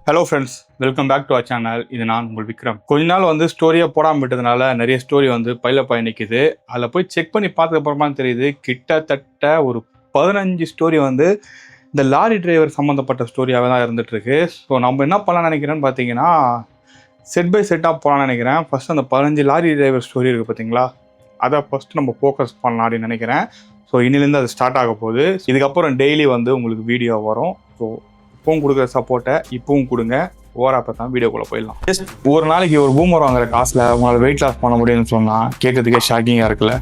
Hello friends, welcome back to our channel. இது நான் உங்கள் விக்ரம். கொஞ்ச நாள் வந்து ஸ்டோரியாக போடாமல் விட்டதுனால நிறைய ஸ்டோரி வந்து பைலப்பாக நிற்குது. அதில் போய் செக் பண்ணி பார்த்ததுக்கப்புறமா தெரியுது கிட்டத்தட்ட ஒரு 15 ஸ்டோரி வந்து இந்த லாரி டிரைவர் சம்மந்தப்பட்ட ஸ்டோரியாகவே தான் இருந்துகிட்ருக்கு. ஸோ நம்ம என்ன பண்ணலாம்னு நினைக்கிறேன்னு பார்த்தீங்கன்னா, செட் பை செட்டாக போகலான்னு நினைக்கிறேன். ஃபஸ்ட் அந்த 15 லாரி டிரைவர் ஸ்டோரி இருக்குது பார்த்தீங்களா, அதை ஃபஸ்ட்டு நம்ம ஃபோக்கஸ் பண்ணலாம் அப்படின்னு நினைக்கிறேன். ஸோ இன்னிலேருந்து அது ஸ்டார்ட் ஆக போகுது. இதுக்கப்புறம் டெய்லி வந்து உங்களுக்கு வீடியோ வரும். ஸோ இப்பவும் கொடுக்குற சப்போர்ட்டை இப்பவும் கொடுங்க. ஓவராக தான் வீடியோக்குள்ளே போயிடலாம். ஜஸ்ட் ஒரு நாளைக்கு ஒரு பூமர் வாங்குற காசில் உங்களால் வெயிட் லாஸ் பண்ண முடியும்னு சொன்னால் கேட்கறதுக்கே ஷாக்கிங்காக இருக்குல்ல.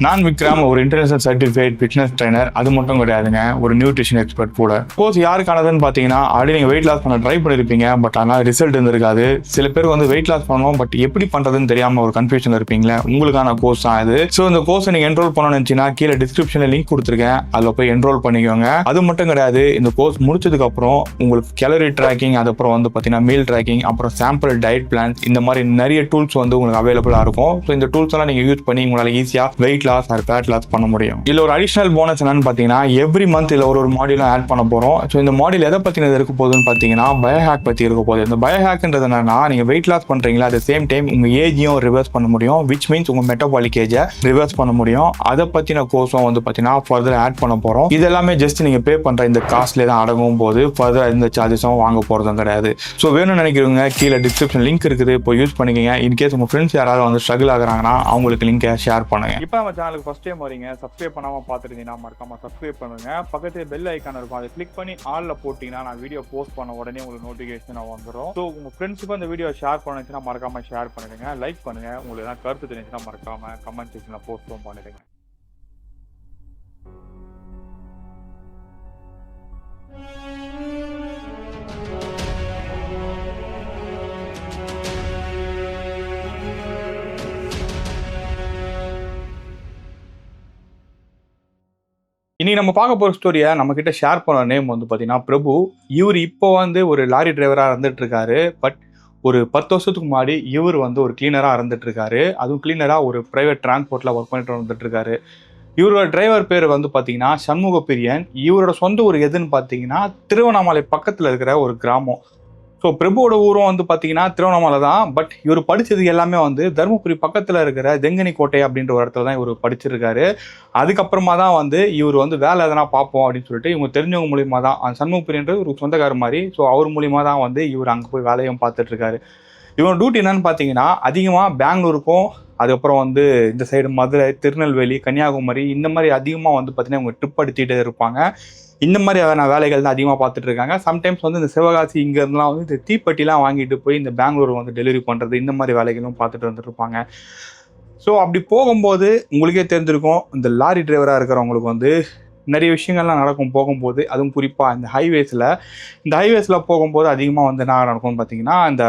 நான் விக்ரம், ஒரு இன்டர்நேஷனல் சர்டிஃபைட் ஃபிட்னஸ் ட்ரைனர். அது மட்டும் கிடையாதுங்க, ஒரு நியூட்ரிஷன் எக்ஸ்பர்ட் கூட. கோர்ஸ் யாருக்கானதுன்னு பார்த்தீங்கன்னா, ஆல்ரெடி நீங்கள் வெயிட் லாஸ் பண்ண ட்ரை பண்ணியிருப்பீங்க, பட் ஆனால் ரிசல்ட் இருந்திருக்காது. சில பேர் வந்து வெயிட் லாஸ் பண்ணணும், பட் எப்படி பண்ணுறதுன்னு தெரியாமல் ஒரு கன்ஃபியூஷன் இருப்பீங்களே, உங்களுக்கான கோர்ஸ் தான் இது. ஸோ இந்த கோர்ஸை நீங்கள் என்ரோல் பண்ணணும்னு நினச்சின்னா கீழே டிஸ்கிரிப்ஷனில் லிங்க் கொடுத்துருக்கேன், அதில் போய் என்ரோல் பண்ணிக்கோங்க. அது மட்டும் கிடையாது, இந்த கோர்ஸ் முடிச்சதுக்கப்புறம் உங்களுக்கு கேலரி ட்ராக்கிங், அதுக்கப்புறம் வந்து பார்த்தீங்கன்னா மீல் ட்ராக்கிங், அப்புறம் சாம்பிள் டயட் பிளான்ஸ், இந்த மாதிரி நிறைய டூல்ஸ் வந்து உங்களுக்கு அவைலபிளாக இருக்கும். ஸோ இந்த டூல்ஸ் எல்லாம் நீங்கள் யூஸ் பண்ணி உங்களால் ஈஸியாக weight loss or fat loss பண்ண முடியும். இதுல ஒரு அடிஷனல் போனஸ் என்னன்னு பார்த்தீங்கன்னா, எவ்ரி மந்த் இல்லை ஒரு மாடியூலும் ஆட் பண்ண போகிறோம். ஸோ இந்த மாடியூல் எதை பற்றினது இருக்க போகுதுன்னு பார்த்தீங்கன்னா, பயோஹேக் பற்றி இருக்க போகுது. இந்த பயோஹேக்ன்றது என்னன்னா, நீங்கள் வெயிட் லாஸ் பண்ணுறீங்களா, அட் சேம் டைம் உங்கள் ஏஜையும் ரிவர்ஸ் பண்ண முடியும். விச் மீன்ஸ் உங்கள் மெட்டபாலிக் ஏஜை ரிவர்ஸ் பண்ண முடியும். அதை பற்றின கோர்ஸும் வந்து பார்த்தீங்கன்னா ஃபர்தர் ஆட் பண்ண போகிறோம். இது எல்லாமே ஜஸ்ட் நீங்கள் பே பண்ணுற இந்த காஸ்ட்லேயே தான் அடங்கும் போது ஃபர்தர் இந்த சார்ஜஸும் வாங்க போகிறதும் கிடையாது. ஸோ வேணும்னு நினைக்கிறவங்க கீழே டிஸ்கிரிப்ஷன் லிங்க் இருக்குது, இப்போ யூஸ் பண்ணிக்கோங்க. இன்கேஸ் உங்கள் ஃப்ரெண்ட்ஸ் யாராவது வந்து ஸ்ட்ரகிள் ஆகுறாங்கன்னா அவங்களுக்கு லிங்கை ஷேர் பண்ணுங்க. இப்போ நம்ம சேனலுக்கு ஃபர்ஸ்ட் டைம் வரீங்க, சப்ஸ்கிரைப் பண்ணாமல் பார்த்துருந்தீங்கன்னா மறக்காம சப்ஸ்கிரைப் பண்ணுங்க. பக்கத்தில் பெல் ஐக்கான் இருக்கும், அதை கிளிக் பண்ணி ஆல்ல போட்டிங்கன்னா நான் வீடியோ போஸ்ட் பண்ண உடனே உங்களுக்கு நோட்டிஃபிகேஷன் வந்துடும். ஸோ உங்கள் ஃப்ரெண்ட்ஸுக்கும் அந்த வீடியோ ஷேர் பண்ணுச்சுன்னா மறக்காம ஷேர் பண்ணிடுங்க, லைக் பண்ணுங்க. உங்களுக்கு ஏதாவது கருத்து தெரிஞ்சுன்னா மறக்காம கமெண்ட் செக்ஷனில் போஸ்ட்டும் பண்ணிடுங்க. இன்னைக்கு நம்ம பார்க்க போகிற ஸ்டோரியை நம்ம கிட்ட ஷேர் பண்ண நேம் வந்து பார்த்தீங்கன்னா பிரபு. இவர் இப்போ வந்து ஒரு லாரி டிரைவராக இருந்துட்டு இருக்காரு. பட் ஒரு 10 வருஷத்துக்கு முன்னாடி இவர் வந்து ஒரு கிளீனராக இருந்துட்டு இருக்காரு. அதுவும் கிளீனராக ஒரு பிரைவேட் டிரான்ஸ்போர்ட்டில் ஒர்க் பண்ணிட்டு வந்துட்டு இருக்காரு. இவரோட டிரைவர் பேர் வந்து பார்த்தீங்கன்னா சண்முக பிரியன். இவரோட சொந்த ஊர் எதுன்னு பார்த்தீங்கன்னா திருவண்ணாமலை பக்கத்தில் இருக்கிற ஒரு கிராமம். ஸோ பிரபுவோட ஊரும் வந்து பார்த்தீங்கன்னா திருவண்ணாமலை தான். பட் இவர் படித்தது எல்லாமே வந்து தருமபுரி பக்கத்தில் இருக்கிற தெங்கனி கோட்டை அப்படின்ற ஒரு இடத்துல தான் இவர் படிச்சிருக்காரு. அதுக்கப்புறமா தான் வந்து இவர் வந்து வேலை எதனா பார்ப்போம் அப்படின்னு சொல்லிட்டு இவங்க தெரிஞ்சவங்க மூலியமாக தான், அந்த சண்முகப்பிரியன்றது ஒரு சொந்தக்கார மாதிரி. ஸோ அவர் மூலியமாக தான் வந்து இவர் அங்கே போய் வேலையும் பார்த்துட்ருக்காரு. இவங்க டியூட்டி என்னன்னு பார்த்தீங்கன்னா, அதிகமாக பெங்களூருக்கும் அதுக்கப்புறம் வந்து இந்த சைடு மதுரை, திருநெல்வேலி, கன்னியாகுமரி, இந்த மாதிரி அதிகமாக வந்து பார்த்தீங்கன்னா இவங்க ட்ரிப் அடிச்சுட்டே இருப்பாங்க. இந்த மாதிரியான வேலைகள் தான் அதிகமாக பார்த்துட்டு இருக்காங்க. சம்டைம்ஸ் வந்து இந்த சிவகாசி இங்கேருந்துலாம் வந்து இந்த தீப்பெட்டிலாம் வாங்கிட்டு போய் இந்த பெங்களூர் வந்து டெலிவரி பண்ணுறது, இந்த மாதிரி வேலைகளும் பார்த்துட்டு வந்துட்டு இருப்பாங்க. ஸோ அப்படி போகும்போது உங்களுக்கே தெரிஞ்சிருக்கும், இந்த லாரி டிரைவராக இருக்கிறவங்களுக்கு வந்து நிறைய விஷயங்கள்லாம் நடக்கும் போகும்போது. அதுவும் குறிப்பாக இந்த ஹைவேஸில் போகும்போது அதிகமாக வந்து என்ன நடக்கும்னு பார்த்தீங்கன்னா, இந்த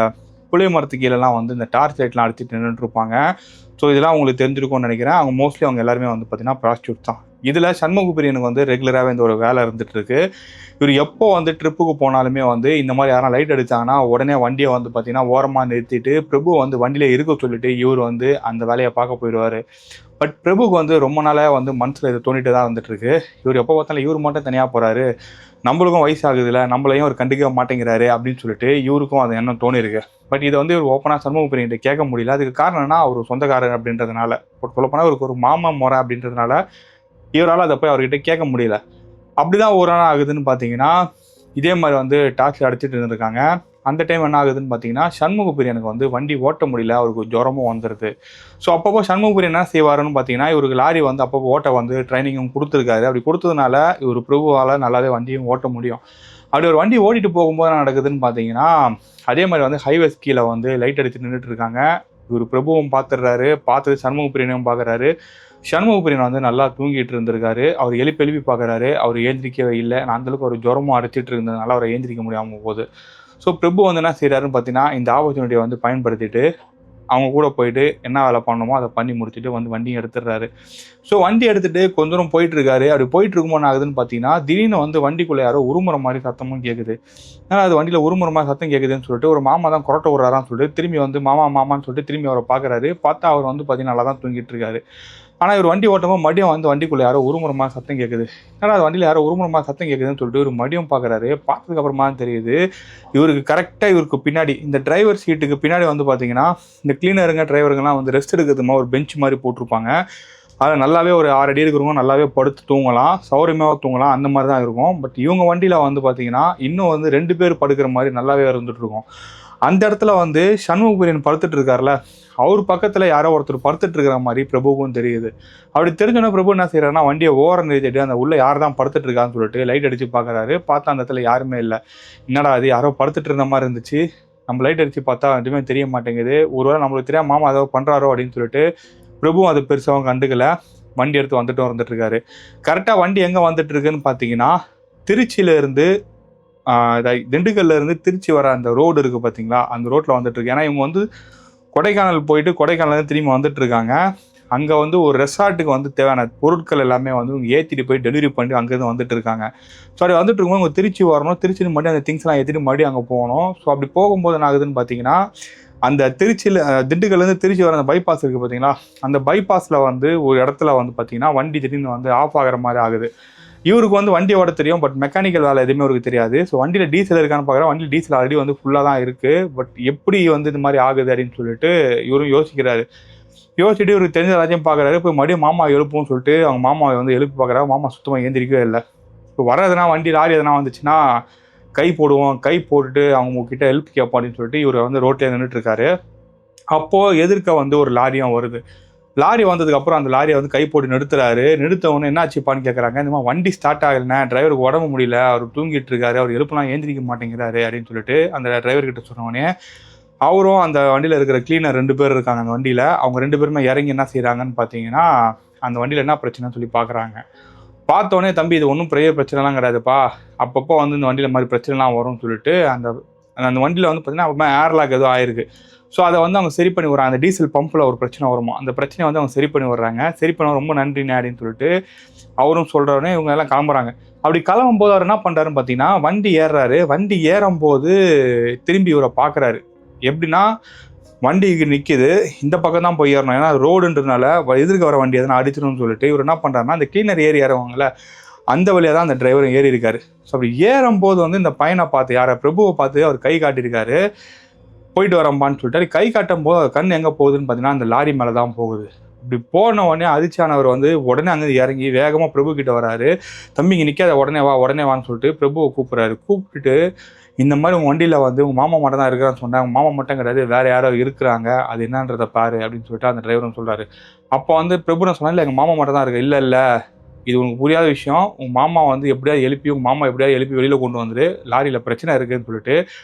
புளிய மரத்து கீழெல்லாம் வந்து இந்த டார்ச் லைட்லாம் அடிச்சுட்டு நின்றுட்டுருப்பாங்க. ஸோ இதெல்லாம் உங்களுக்கு தெரிஞ்சிருக்கும்னு நினைக்கிறேன். அவங்க எல்லாருமே வந்து பார்த்தீங்கன்னா ப்ராஸ்டியூட் தான். இதில் சண்முகப்பிரியனுக்கு வந்து ரெகுலராகவே இந்த ஒரு வேலை இருந்துகிட்ருக்கு. இவர் எப்போ வந்து ட்ரிப்புக்கு போனாலுமே வந்து இந்த மாதிரி யாரும் லைட் அடித்தாங்கன்னா உடனே வண்டியை வந்து பார்த்தீங்கன்னா ஓரமாக நிறுத்திட்டு பிரபு வந்து வண்டியில் இருக்க சொல்லிட்டு இவர் வந்து அந்த வேலையை பார்க்க போயிடுவார். பட் பிரபுக்கு வந்து ரொம்ப நாளாக வந்து மனசில் இது தோண்டிட்டு தான் வந்துட்டுருக்கு. இவர் எப்போ பார்த்தாலும் இவர் மட்டும் தனியாக போகிறாரு, நம்மளுக்கும் வயசு ஆகுதுல்ல, நம்மளையும் ஒரு கண்டுக்க மாட்டேங்கிறாரு அப்படின்னு சொல்லிட்டு இவருக்கும் அது எண்ணம் தோணிருக்கு. பட் இதை வந்து இவர் ஓப்பனாக சண்முகப்பிரியன்கிட்ட கேட்க முடியல. அதுக்கு காரணம்னா அவர் சொந்தக்காரர் அப்படின்றதுனால, சொல்லப்போனால் இவருக்கு ஒரு மாமா முறை அப்படின்றதுனால இவரால் அதை போய் அவர்கிட்ட கேட்க முடியல. அப்படிதான் ஒரு நாள் ஆகுதுன்னு பார்த்தீங்கன்னா, இதே மாதிரி வந்து டார்ச் அடிச்சுட்டு இருந்திருக்காங்க. அந்த டைம் என்ன ஆகுதுன்னு பார்த்தீங்கன்னா, சண்முகப்பிரியனுக்கு வந்து வண்டி ஓட்ட முடியல, அவருக்கு ஜுரமும் வந்துடுது. ஸோ அப்பப்போ சண்முகப்பிரியன் என்ன செய்வாருன்னு பார்த்தீங்கன்னா, இவருக்கு லாரி வந்து அப்பப்போ ஓட்ட வந்து ட்ரைனிங்கும் கொடுத்துருக்காரு. அப்படி கொடுத்ததுனால இவர் பிரபுவால் நல்லாவே வண்டியும் ஓட்ட முடியும். அப்படி ஒரு வண்டி ஓட்டிட்டு போகும்போது என்ன நடக்குதுன்னு பார்த்தீங்கன்னா, அதே மாதிரி வந்து ஹைவேஸ் கீழே வந்து லைட் அடித்து நின்றுட்டு இருக்காங்க. இவர் பிரபுவும் பார்த்துடுறாரு, பார்த்தது சண்முகப்பிரியனையும் பார்க்குறாரு. சண்முகப்பிரியன் வந்து நல்லா தூங்கிட்டு இருந்திருக்காரு. அவர் எழுப்பி பார்க்குறாரு, அவர் ஏந்திரிக்கவே இல்லை. அந்தளவுக்கு ஒரு ஜுரமும் அடிச்சிட்டு இருந்ததுனால அவரை ஏந்திரிக்க முடியாமல் போகுது. ஸோ பிரபு வந்து என்ன செய்கிறாருன்னு பார்த்தீங்கன்னா, இந்த ஆப்பர்ச்சுனிட்டியை வந்து பயன்படுத்திட்டு அவங்க கூட போயிட்டு என்ன வேலை பண்ணணுமோ அதை பண்ணி முடிச்சுட்டு வந்து வண்டியும் எடுத்துடுறாரு. ஸோ வண்டி எடுத்துகிட்டு கொஞ்ச தூரம் போயிட்டுருக்காரு. அப்படி போயிட்டு இருக்கும்போது ஆகுதுன்னு பார்த்தீங்கன்னா, திடீர்னு வந்து வண்டிக்குள்ளே யாரோ உருமுறை மாதிரி சத்தமும் கேட்குது. ஆனால் அது வண்டியில் உருமுறை மாதிரி சத்தம் கேட்குதுன்னு சொல்லிட்டு ஒரு மாமா தான் கொரட்டை விடுறாரான்னு சொல்லிட்டு திரும்பி வந்து மாமான்னு சொல்லிட்டு திரும்பி அவரை பார்க்குறாரு. பார்த்தா அவர் வந்து பார்த்தீங்கன்னா நல்லா தான் தூங்கிட்டு இருக்காரு. ஆனால் இவர் வண்டி ஓட்டும்போது மடியம் வந்து வண்டிக்குள்ளே யாரோ உருமுறமாக சத்தம் கேட்குது. ஏன்னா அது வண்டியில் யாரோ உருமுறமாக சத்தம் கேட்குதுன்னு சொல்லிட்டு ஒரு மடியம் பார்க்குறாரு. பார்த்ததுக்கு அப்புறமா தெரியுது இவருக்கு கரெக்டாக இவருக்கு பின்னாடி இந்த டிரைவர் சீட்டுக்கு பின்னாடி வந்து பார்த்தீங்கன்னா இந்த கிளீனருங்க டிரைவருங்கெல்லாம் வந்து ரெஸ்ட் எடுக்கிறதுமா ஒரு பெஞ்ச் மாதிரி போட்டிருப்பாங்க. அதில் நல்லாவே ஒரு 6 அடி இருக்கிறவங்க நல்லாவே படுத்து தூங்கலாம், சௌரியமாக தூங்கலாம், அந்த மாதிரி தான் இருக்கும். பட் இவங்க வண்டியில் வந்து பார்த்தீங்கன்னா இன்னும் வந்து 2 பேர் படுக்கிற மாதிரி நல்லாவே இருந்துட்டு இருக்கும். அந்த இடத்துல வந்து சண்முகப்பிரியன் படுத்துட்டு இருக்கார்ல, அவர் பக்கத்தில் யாரோ ஒருத்தர் படுத்துட்டு இருக்கிற மாதிரி பிரபுவுக்கும் தெரியுது. அப்படி தெரிஞ்சோன்னா பிரபு என்ன செய்யறாருன்னா வண்டியை ஓரம் நிறுத்திட்டு அந்த உள்ள யார் தான் படுத்துட்டு இருக்கான்னு சொல்லிட்டு லைட் அடிச்சு பார்க்குறாரு. பார்த்தா அந்த இடத்துல யாருமே இல்லை. என்னடா அது யாரோ படுத்துட்டு இருந்த மாதிரி இருந்துச்சு, நம்ம லைட் அடிச்சு பார்த்தா எதுவுமே தெரிய மாட்டேங்குது, ஒருவேளை நம்மளுக்கு தெரியாம மாமா ஏதோ பண்ணுறாரோ அப்படின்னு சொல்லிட்டு பிரபுவும் அது பெருசாக கண்டுக்கல. வண்டி எடுத்து வந்துட்டு இருக்காரு. கரெக்டாக வண்டி எங்கே வந்துட்டு இருக்குன்னு பார்த்தீங்கன்னா திருச்சியிலேருந்து திண்டுக்கல்ல இருந்து திருச்சி வர அந்த ரோடு இருக்குது பார்த்தீங்களா, அந்த ரோட்டில் வந்துட்டு இருக்கு. ஏன்னா இவங்க வந்து கொடைக்கானல் போயிட்டு கொடைக்கானல் திரும்பி வந்துட்டு இருக்காங்க. அங்கே வந்து ஒரு ரெசார்ட்டுக்கு வந்து தேவையான பொருட்கள் எல்லாமே வந்து இவங்க ஏற்றிட்டு போய் டெலிவரி பண்ணி அங்கேருந்து வந்துட்டு இருக்காங்க. ஸோ அப்படி வந்துட்டு இருக்கும்போது இவங்க திருச்சி வரணும், திருச்சியில் மறுபடியும் அந்த திங்ஸ்லாம் ஏற்றிட்டு மறுபடியும் அங்கே போகணும். ஸோ அப்படி போகும்போது என்ன ஆகுதுன்னு பார்த்தீங்கன்னா அந்த திருச்சியில் திண்டுக்கல்லேருந்து திருச்சி வர அந்த பைபாஸ் இருக்குது பார்த்தீங்களா, அந்த பைபாஸில் வந்து ஒரு இடத்துல வந்து பார்த்தீங்கன்னா வண்டி திடீர்னு வந்து ஆஃப் ஆகிற மாதிரி ஆகுது. இவருக்கு வந்து வண்டி ஓட தெரியும், பட் மெக்கானிக்கல் வேலை எதுவுமே அவருக்கு தெரியாது. ஸோ வண்டியில் டீசல் இருக்கான்னு பார்க்குறேன், வண்டியில் டீசல் ஆல்ரெடி வந்து ஃபுல்லாக தான் இருக்குது. பட் எப்படி வந்து இது மாதிரி ஆகுது அப்படின்னு சொல்லிட்டு இவரும் யோசிக்கிறாரு. யோசிச்சுட்டு இவருக்கு தெரிஞ்ச எல்லாத்தையும் பார்க்குறாரு. போய் மறுபடியும் மாமா எழுப்புன்னு சொல்லிட்டு அவங்க மாமாவை வந்து எழுப்பி பார்க்குறாரு. மாமா சுத்தமாக ஏந்திரிக்கவே இல்லை. இப்போ வர எதனா வண்டி லாரி எதனா வந்துச்சுன்னா கை போடுவோம், கை போட்டுட்டு அவங்க கிட்ட ஹெல்ப் கேட்போம் அப்படின்னு சொல்லிட்டு இவர் வந்து ரோட்லேயே நின்றுட்டு இருக்காரு. அப்போது எதிர்க்க வந்து ஒரு லாரியும் வருது. லாரி வந்ததுக்கப்புறம் அந்த லாரியை வந்து கை போட்டு நிறுத்துறாரு. நிறுத்தவொன்னே என்ன ஆச்சுப்பான்னு கேட்குறாங்க. இந்த மாதிரி வண்டி ஸ்டார்ட் ஆகலைண்ணே, டிரைவருக்கு உடம்பு முடியல, அவர் தூங்கிட்டு இருக்காரு, அவர் எழுப்பலாம் ஏந்திரிக்க மாட்டேங்கிறாரு அப்படின்னு சொல்லிட்டு அந்த டிரைவர்கிட்ட சொன்னோடனே அவரும் அந்த வண்டியில் இருக்கிற கிளீனர் 2 பேர் இருக்காங்க அந்த வண்டியில். அவங்க 2 பேருமே இறங்கி என்ன செய்கிறாங்கன்னு பார்த்தீங்கன்னா அந்த வண்டியில் என்ன பிரச்சனைன்னு சொல்லி பார்க்குறாங்க. பார்த்தோன்னே தம்பி இது ஒன்றும் பெரிய பிரச்சனைலாம் கிடையாதுப்பா, அப்பப்போ வந்து இந்த வண்டியில் மாதிரி பிரச்சனைலாம் வரும்னு சொல்லிட்டு அந்த அந்த வண்டியில் வந்து பார்த்தீங்கன்னா அப்போ ஏர்லாக் ஏதோ ஆயிருக்கு. ஸோ அதை வந்து அவங்க சரி பண்ணி வர்றாங்க. அந்த டீசல் பம்பில் ஒரு பிரச்சனை வருமா, அந்த பிரச்சனையை வந்து அவங்க சரி பண்ணி வர்றாங்க. சரி பண்ண ரொம்ப நன்றிண்ணே அப்படின்னு சொல்லிட்டு அவரும் சொல்கிறவனே இவங்க எல்லாம் கிளம்புறாங்க. அப்படி கிளம்பும்போது அவர் என்ன பண்ணுறாருன்னு பார்த்தீங்கன்னா வண்டி ஏறுறாரு. வண்டி ஏறும்போது திரும்பி இவரை பார்க்குறாரு. எப்படின்னா வண்டி நிற்கிது, இந்த பக்கம் தான் போய் ஏறணும், ஏன்னா ரோடுன்றதுனால எதிர்க்க வர வண்டி எதனா அடிச்சிடணும்னு சொல்லிட்டு இவர் என்ன பண்ணுறாருன்னா அந்த கிளீனர் ஏறி ஏறுவாங்கல்ல அந்த வழியாக தான் அந்த டிரைவரும் ஏறி இருக்காரு. ஸோ அப்படி ஏறும்போது வந்து இந்த பையனை பார்த்து யாரை பிரபுவை பார்த்து அவர் கை காட்டியிருக்காரு. போயிட்டு வரம்பான்னு சொல்லிட்டு கை காட்டும் போது அவர் கண் எங்கே போகுதுன்னு பார்த்தீங்கன்னா அந்த லாரி மேலே தான் போகுது. இப்படி போன உடனே அதிர்ச்சியானவர் வந்து உடனே அங்கே இறங்கி வேகமாக பிரபு கிட்ட வராரு. தம்பிங்க நிற்காத, உடனே வான்னு சொல்லிட்டு பிரபுவை கூப்பிட்றாரு. கூப்பிட்டுட்டு இந்த மாதிரி உங்கள் வண்டியில் வந்து உங்கள் மாமா மட்டும் தான் இருக்கிறான்னு சொன்னேன், உங்கள் மாமா மட்டும் கிடையாது, வேறு யாரோ இருக்கிறாங்க, அது என்னன்றதை பாரு அப்படின்னு சொல்லிட்டு அந்த டிரைவரும் சொல்கிறாரு. அப்போ வந்து பிரபு நான் சொன்னேன், இல்லை எங்கள் மாமா மட்டும் தான் இருக்கு. இல்லை இது உனக்கு புரியாத விஷயம், உங்கள் மாமா வந்து எப்படியாவது எழுப்பி உங்கள் மாமா எப்படியாவது எழுப்பி வெளியில் கொண்டு வந்துரு, லாரியில் பிரச்சனை இருக்குதுன்னு சொல்லிட்டு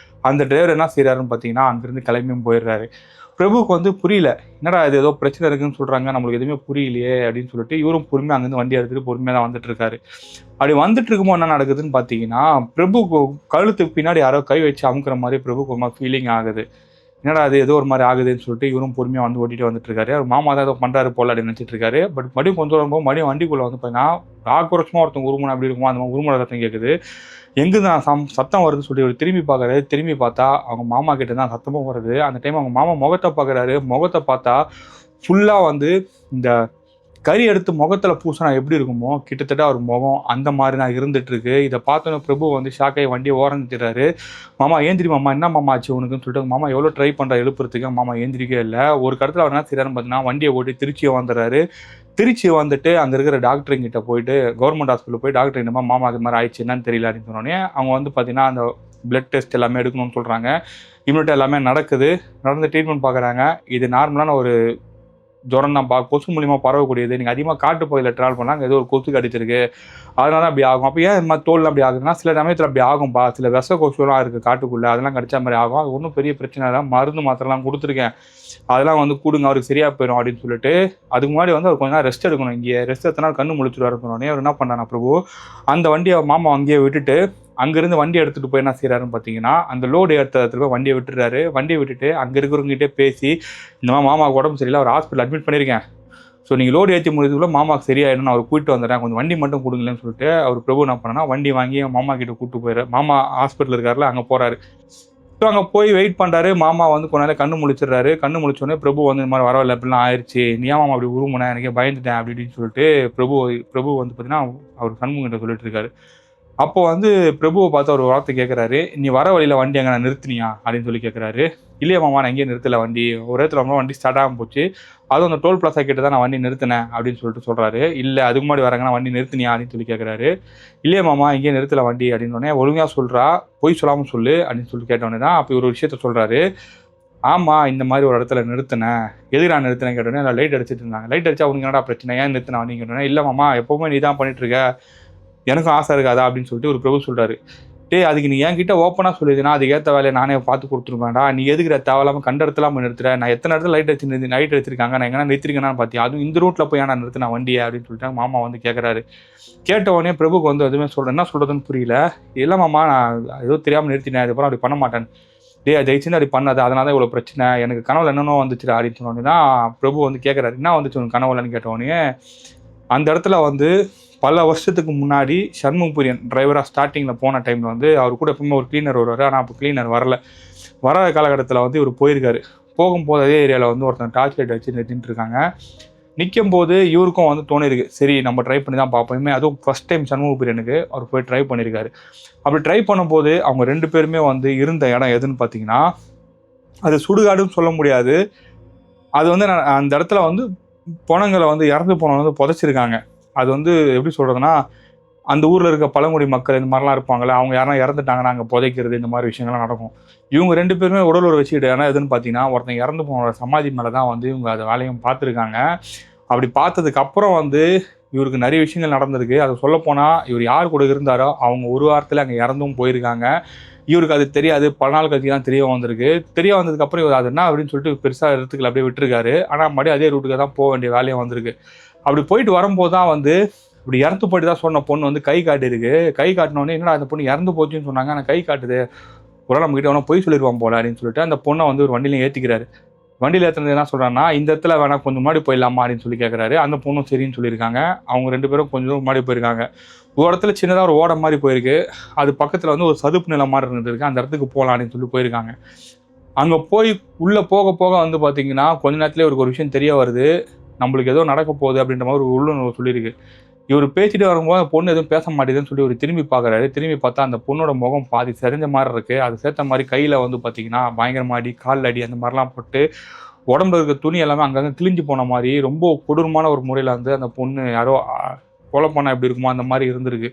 அந்த டிரைவர் என்ன செய்கிறாருன்னு பார்த்தீங்கன்னா அங்கேருந்து கிளம்பியும் போயிடுறாரு. பிரபுவுக்கு வந்து புரியல, என்னடா இது ஏதோ பிரச்சனை இருக்குன்னு சொல்கிறாங்க, நம்மளுக்கு எதுவுமே புரியலையே அப்படின்னு சொல்லிட்டு இவரும் பொறுமையாக அங்கேருந்து வண்டி எடுத்துகிட்டு பொறுமையாக தான் வந்துட்டு இருக்காரு. அப்படி வந்துட்டு இருக்கும்போது என்ன நடக்குதுன்னு பார்த்தீங்கன்னா பிரபுக்கு கழுத்துக்கு பின்னாடி யாரோ கை வச்சு அமுக்கிற மாதிரி பிரபுக்கு ஒரு ஃபீலிங் ஆகுது. என்னடா அது ஏதோ ஒரு மாதிரி ஆகுதுன்னு சொல்லிட்டு இவரும் பொறுமையாக வந்து ஓட்டிகிட்டு வந்துட்டு இருக்காரு. அவர் மாமா தான் ஏதோ பண்ணுறாரு போல அப்படின்னு நினச்சிட்டு இருக்காரு. பட் மறுபடியும் கொஞ்சம் வரும்போது மறுபடியும் வண்டிக்குள்ளே வந்து பார்த்தீங்கன்னா ஆக்ரோஷமாக ஒருத்தவங்க உருமுனை அப்படி இருக்குமோ அந்த மாதிரி உருமுனை சத்தம் கேட்குது. எங்கேருந்து நான் சத்தம் வருதுன்னு சொல்லி அவர் திரும்பி பார்க்குறாரு. திரும்பி பார்த்தா அவங்க மாமா கிட்ட தான் சத்தமும் வருது. அந்த டைம் அவங்க மாமா முகத்தை பார்க்குறாரு. முகத்தை பார்த்தா ஃபுல்லாக வந்து இந்த கறி எடுத்து முகத்தில் பூசினா எப்படி இருக்குமோ கிட்டத்தட்ட அவர் முகம் அந்த மாதிரி தான் இருந்துகிட்ருக்கு. இதை பார்த்தோன்னே பிரபு வந்து ஷாக்காகி வண்டியை ஓரஞ்சிடுறாரு. மாமா ஏந்திரி மாமா, என்ன மாமா ஆச்சு உனக்குன்னு சொல்லிட்டு மாமா எவ்வளோ ட்ரை பண்ணுற எழுப்புறதுக்கு மாமா ஏந்திரிக்கவே இல்லை. ஒரு கடத்தில் அவர் என்ன செய்கிறாருன்னு பார்த்தீங்கன்னா வண்டியை ஓட்டி திருச்சியை வந்துடுறாரு. திருச்சி வந்துட்டு அங்கே இருக்கிற டாக்டருங்கிட்ட போயிட்டு கவர்மெண்ட் ஹாஸ்பிட்டல் போய் டாக்டர் என்னமா மாமா அது மாதிரி ஆயிடுச்சு என்னன்னு தெரியல அப்படின்னு சொன்னோடனே அவங்க வந்து பார்த்தீங்கன்னா அந்த பிளட் டெஸ்ட் எல்லாமே எடுக்கணும்னு சொல்கிறாங்க. இம்யூனிட்டி எல்லாமே நடந்து ட்ரீட்மெண்ட் பார்க்குறாங்க. இது நார்மலான ஒரு ஜுரம் தான், கொசு மூலியமாக பரவக்கூடியது, நீங்கள் அதிகமாக காட்டு பகுதியில் ட்ராவல் பண்ணாங்க ஏதோ ஒரு கொசு கடிச்சிருக்கு அதனால அப்படி ஆகும். அப்போ ஏன் இந்த மாதிரி தோல் அப்படி ஆகுதுன்னா சில சமயத்தில் அப்படி ஆகும்பா, சில விஷ கொசுலாம் இருக்குது காட்டுக்குள்ளே, அதெல்லாம் கடிச்சா மாதிரி ஆகும், அது ஒன்றும் பெரிய பிரச்சனை இல்லை, மருந்து மாத்திரலாம் கொடுத்துருக்கேன், அதெல்லாம் வந்து கொடுங்க அவருக்கு சரியாக போயிடும் அப்படின்னு சொல்லிட்டு அதுக்கு முன்னாடி வந்து அவர் கொஞ்சம் நேரம் ரெஸ்ட் எடுக்கணும், இங்கே ரெஸ்ட் எடுத்தனால கண்ணு முழிச்சுட்டு சொன்னோடனே அவர் என்ன பண்ணார் பிரபு அந்த வண்டியை மாமா அங்கேயே விட்டுட்டு அங்கேருந்து வண்டி எடுத்துகிட்டு போய் என்ன செய்கிறாருன்னு பார்த்தீங்கன்னா அந்த லோடு ஏற்ற இடத்துல போய் வண்டியை விட்டுறாரு. வண்டியை விட்டுட்டு அங்கே இருக்கிறவங்ககிட்டே பேசி இந்த மாதிரி மாமாவுக்கு உடம்பு சரியில்லை, அவர் ஹாஸ்பிட்டல் அட்மிட் பண்ணியிருக்கேன், ஸோ நீங்கள் லோடு ஏற்றி முடியதுக்குள்ளே மாமாவுக்கு சரியாயிடும், நான் அவர் கூப்பிட்டு வந்துடுறேன், கொஞ்சம் வண்டி மட்டும் கொடுங்களேன்னு சொல்லிட்டு அவர் பிரபு என்ன பண்ணனா வண்டி வாங்கி மாமா கிட்ட கூப்பிட்டு போயிடுறாரு. மாமா ஹாஸ்பிட்டல் இருக்காருல அங்கே போகிறாரு. ஸோ அங்கே போய் வெயிட் பண்ணுறாரு. மாமா வந்து கொஞ்ச நேரம் கண்ணு முழிச்சிடுறாரு. கண்ணு முழிச்சோடனே பிரபு வந்து இந்த மாதிரி வரவில்லை, இப்படிலாம் ஆயிடுச்சு, நீ ஏன் மாமா அப்படி உருமுன, எனக்கே பயந்துட்டேன் அப்படி இப்படின்னு சொல்லிட்டு பிரபு வந்து பார்த்தீங்கன்னா அவர் சண்முகிட்ட சொல்லிட்டு இருக்காரு. அப்போ வந்து பிரபுவை பார்த்து ஒரு வார்த்தை கேட்குறாரு, நீ வர வழியில் வண்டி அங்கே நான் நிறுத்தினியா அப்படின்னு சொல்லி கேட்குறாரு. இல்லையா மாமா, நான் எங்கேயும் நிறுத்தலை, வண்டி ஒரு இடத்துல ரொம்ப வண்டி ஸ்டார்ட் ஆகாமல் போச்சு, அதுவும் அந்த டோல் பிளாசா கிட்ட தான் நான் வண்டி நிறுத்தினேன் அப்படின்னு சொல்லிட்டு சொல்கிறாரு. இல்லை அதுக்கு முன்னாடி வரங்கன்னா வண்டி நிறுத்தினியா அப்படின்னு சொல்லி கேட்குறாரு. இல்லையா மாமா, எங்கேயும் நிறுத்தலை வண்டி அப்படின்னோடனே, ஒழுங்காக சொல்கிறா, பொய் சொல்லாமல் சொல்லு அப்படின்னு சொல்லி கேட்டோடனே தான் அப்போ ஒரு விஷயத்த சொல்கிறாரு. ஆமாம், இந்த மாதிரி ஒரு இடத்துல நிறுத்தினேன். எதுக்கு நான் நிறுத்தினேன் கேட்டோன்னே, அதில் லைட் அடிச்சிட்டு இருந்தாங்க. லைட் அடிச்சா உனக்கு என்னடா பிரச்சனை, ஏன் நிறுத்தினா அப்படின்னு கேட்டோன்னே, இல்லை மாமா எப்போவுமே நீ தான் பண்ணிட்டுருக்க, எனக்கும் ஆசை இருக்காதா அப்படின்னு சொல்லிட்டு ஒரு பிரபு சொல்கிறாரு. டேய், அதுக்கு நீ என்கிட்ட ஓப்பனாக சொல்லிதுன்னா அதுக்கு ஏற்ற வேலையை நானே பார்த்து கொடுத்துருப்பேன்டா, நீ எதுக்குற தேவையில்லாமல் கண்ட இடத்துல நிறுத்துறேன், நான் எத்தனை இடத்துல லைட் அடிச்சிருக்காங்க, நான் எங்கன்னா நிறுத்திருக்கேன்னு பார்த்தியா, அதுவும் இந்த ரூட்டில் போய் நான் நிறுத்தினா வண்டியை அப்படின்னு சொல்லிட்டு மாமா வந்து கேட்குறாரு. கேட்ட உடனே பிரபுக்கு வந்து எதுவுமே சொல்கிறேன், என்ன சொல்கிறதுன்னு புரியல. இல்லை மாமா, நான் ஏதோ தெரியாமல் நிறுத்தினேன், அதுக்கப்புறம் அப்படி பண்ண மாட்டேன். டே ஜெயிச்சுன்னு அப்படி பண்ணாது, அதனால தான் இவ்வளோ பிரச்சனை, எனக்கு கனவுல என்னென்னோ வந்துச்சு அப்படின்னு சொன்னோடனே தான் பிரபு வந்து கேட்குறாரு, என்ன வந்துச்சு உனக்கு கனவுலன்னு கேட்டோடனே, அந்த இடத்துல வந்து பல வருஷத்துக்கு முன்னாடி சண்முகப்பிரியன் டிரைவராக ஸ்டார்டிங்கில் போன டைமில் வந்து அவர் கூட எப்பவுமே ஒரு கிளீனர் வருவார். ஆனால் அப்போ கிளீனர் வராத காலகட்டத்தில் வந்து இவர் போயிருக்காரு. போகும்போது அதே ஏரியாவில் வந்து ஒருத்தன் டார்ச் லைட் வச்சு நிறுத்திட்டு இருக்காங்க. நிற்கும் போது இவருக்கும் வந்து தோணிருக்கு, சரி நம்ம ட்ரை பண்ணி தான் பார்ப்போமே. அதுவும் ஃபஸ்ட் டைம் சண்முகப்பிரியனுக்கு அவர் போய் ட்ரை பண்ணியிருக்காரு. அப்படி ட்ரை பண்ணும்போது அவங்க 2 பேருமே வந்து இருந்த இடம் எதுன்னு பார்த்தீங்கன்னா, அது சுடுகாடுன்னு சொல்ல முடியாது. அது வந்து அந்த இடத்துல வந்து பொணங்களை வந்து இறந்து போனவங்க வந்து புதைச்சிருக்காங்க. அது வந்து எப்படி சொல்கிறதுனா, அந்த ஊரில் இருக்க பழங்குடி மக்கள் இந்த மாதிரிலாம் இருப்பாங்கள்ல, அவங்க யாரும் இறந்துட்டாங்கன்னா அங்கே புதைக்கிறது, இந்த மாதிரி விஷயங்கள்லாம் நடக்கும். இவங்க 2 பேருமே உடல் உறவு வச்சுக்கிட்டு இடம் எதுன்னு பார்த்தீங்கன்னா, ஒருத்தன் இறந்து போன சமாதி மேலே தான் வந்து இவங்க அதை வேலையும் பார்த்துருக்காங்க. அப்படி பார்த்ததுக்கு அப்புறம் வந்து இவருக்கு நிறைய விஷயங்கள் நடந்திருக்கு. அதை சொல்லப்போனால் இவர் யார் கூட இருந்தாரோ அவங்க ஒரு வாரத்தில் அங்கே இறந்தும் போயிருக்காங்க. இவருக்கு அது தெரியாது, பல நாள் கழிச்சு தான் தெரிய வந்திருக்கு. தெரிய வந்ததுக்கப்புறம் இவர் அது என்ன அப்படின்னு சொல்லிட்டு பெருசாக எடுத்துக்கல, அப்படியே விட்டுருக்காரு. ஆனால் மறுபடியும் அதே ரூட்டுக்கு தான் போக வேண்டிய வேலையும் வந்திருக்கு. அப்படி போயிட்டு வரும்போது தான் வந்து இப்படி இறந்து போயிட்டு தான் சொன்ன பொண்ணு வந்து கை காட்டிருக்கு. கை காட்டினோடனே, என்னடா அந்த பொண்ணு இறந்து போச்சுன்னு சொன்னாங்க, ஆனால் கை காட்டுது, ஒரு நாள் நம்மகிட்ட வேணா பொய் சொல்லிடுவான் போல அப்படின்னு சொல்லிட்டு அந்த பொண்ணை வந்து ஒரு வண்டியிலையும் ஏற்றிக்கிறாரு. வண்டியில் ஏற்றுனது என்ன சொல்கிறான்னா, இந்த இடத்துல வேணா கொஞ்சம் முன்னாடி போயிடலாமா அப்படின்னு சொல்லி கேட்குறாரு. அந்த பொண்ணும் சரின்னு சொல்லியிருக்காங்க. அவங்க 2 பேரும் கொஞ்சம் முன்னாடி போயிருக்காங்க. ஒரு இடத்துல சின்னதாக ஒரு ஓடம் மாதிரி போயிருக்கு. அது பக்கத்தில் வந்து ஒரு சதுப்பு நிலம் மாதிரி இருந்திருக்கு. அந்த இடத்துக்கு போகலாம் அப்படின்னு சொல்லி போயிருக்காங்க. அங்கே போய் உள்ளே போக போக வந்து பார்த்தீங்கன்னா, கொஞ்ச நேரத்துலேயே இவருக்கு ஒரு விஷயம் தெரிய வருது. நம்மளுக்கு ஏதோ நடக்க போகுது அப்படின்ற மாதிரி ஒரு உள்ளுணர்வு சொல்லியிருக்கு. இவர் பேசிட்டு வரும்போது அந்த பொண்ணு எதுவும் பேச மாட்டேதுன்னு சொல்லி ஒரு திரும்பி பார்க்குறாரு. திரும்பி பார்த்தா அந்த பொண்ணோட முகம் பாதி சரிஞ்ச மாதிரி இருக்குது. அது சேர்த்த மாதிரி கையில் வந்து பார்த்தீங்கன்னா பயங்கரமாக அடி, கால் அடி அந்த மாதிரிலாம் போட்டு உடம்புல இருக்க துணி எல்லாமே அங்கங்கே கிழிஞ்சு போன மாதிரி ரொம்ப கொடூரமான ஒரு முறையில் வந்து அந்த பொண்ணு யாரோ கொலை பண்ணால் எப்படி இருக்குமோ அந்த மாதிரி இருந்திருக்கு.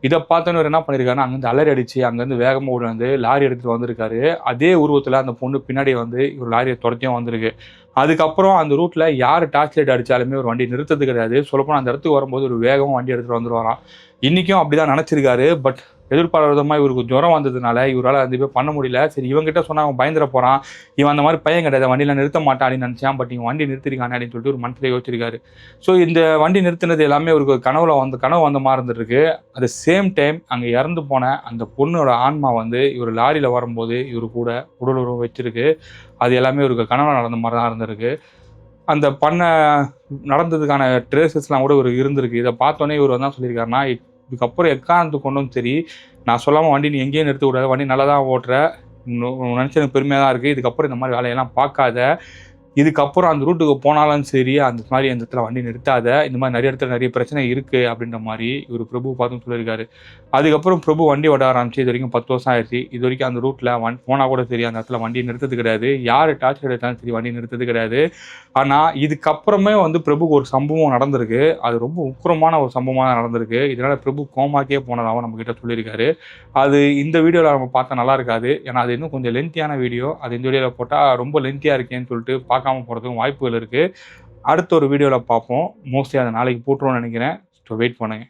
இதை பார்த்தோன்னு என்ன பண்ணியிருக்காருன்னா, அங்கேருந்து அலறி அடித்து அங்கேருந்து வேகமாக ஓடி வந்து லாரி எடுத்துகிட்டு வந்திருக்காரு. அதே உருவத்தில் அந்த பொண்ணு பின்னாடி வந்து ஒரு லாரியை துரத்தியும் வந்திருக்கு. அதுக்கப்புறம் அந்த ரூட்டில் யார் டார்ச் லைட் அடித்தாலுமே ஒரு வண்டி நிறுத்தது கிடையாது. சொல்லப்போனால் அந்த இடத்துக்கு வரும்போது ஒரு வேகமாக வண்டி எடுத்துகிட்டு வந்துடுவாராம். இன்றைக்கும் அப்படி தான் நினச்சிருக்காரு. பட் எதிர்பாராத விதமாக இவருக்கு ஜுரம் வந்ததுனால இவரால் அந்த போய் பண்ண முடியல. சரி, இவங்ககிட்ட சொன்னால் அவன் பயந்துட போகிறான், இவன் அந்த மாதிரி பையன் கிடையாது, வண்டியில் நிறுத்த மாட்டான் அப்படின்னு நினச்சான். பட் இவன் வண்டி நிறுத்திருக்கானே அப்படின்னு சொல்லிட்டு ஒரு மனசில் யோசிச்சிருக்காரு. ஸோ இந்த வண்டி நிறுத்தினது எல்லாமே இவருக்கு கனவு வந்த மாதிரி இருந்துருக்கு. அட் சேம் டைம் அங்கே இறந்து போன அந்த பொண்ணோட ஆன்மா வந்து இவர் லாரியில் வரும்போது இவர் கூட உடல் உறவு வச்சிருக்கு. அது எல்லாமே இவருக்கு கனவு நடந்த மாதிரி தான் இருந்திருக்கு. அந்த நடந்ததுக்கான ட்ரேசஸ்லாம் கூட இவர் இருந்திருக்கு. இதை பார்த்தோன்னே இவர் வந்து சொல்லியிருக்காருன்னா, இதுக்கப்புறம் எக்காரணத்துக்கு கொண்டும் சரி, நான் சொல்லாமல் வண்டி நீ எங்கேயும் நிறுத்தக்கூடாது, வண்டி நல்லா தான் ஓட்டுற, நினச்சி எனக்கு பெருமையாக தான் இருக்குது, இதுக்கப்புறம் இந்த மாதிரி வேலையெல்லாம் பார்க்காத, இதுக்கப்புறம் அந்த ரூட்டுக்கு போனாலும் சரி அந்த மாதிரி அந்த இடத்துல வண்டி நிறுத்தாத, இந்த மாதிரி நிறைய இடத்துல நிறைய பிரச்சனை இருக்குது அப்படின்ற மாதிரி இவர் பிரபு பார்த்தும் சொல்லியிருக்காரு. அதுக்கப்புறம் பிரபு வண்டி ஓட ஆரம்பிச்சு இது வரைக்கும் 10 வருஷம் ஆயிடுச்சு. இது வரைக்கும் அந்த ரூட்டில் போனால் கூட சரி அந்த இடத்துல வண்டி நிறுத்தது கிடையாது. யார் டார்ச் எடுத்தாலும் சரி வண்டி நிறுத்தது கிடையாது. ஆனால் இதுக்கப்புறமே வந்து பிரபுக்கு ஒரு சம்பவம் நடந்திருக்கு. அது ரொம்ப உக்கிரமான ஒரு சம்பவமாக நடந்திருக்கு. இதனால் பிரபு கோமாக்கே போனதாகவும் நம்மக்கிட்ட சொல்லியிருக்காரு. அது இந்த வீடியோவில் நம்ம பார்த்தா நல்லா இருக்காது. ஏன்னா அது இன்னும் கொஞ்சம் லென்த்தியான வீடியோ. அது இந்த வீடியோவில் போட்டால் ரொம்ப லென்த்தியாக இருக்கேன்னு சொல்லிட்டு பார்க்காம போகிறதுக்கும் வாய்ப்புகள் இருக்குது. அடுத்த ஒரு வீடியோவில் பார்ப்போம். மோஸ்ட்லி அதை நாளைக்கு போட்டுருவோம்னு நினைக்கிறேன். ஸோ வெயிட் பண்ணுங்கள்.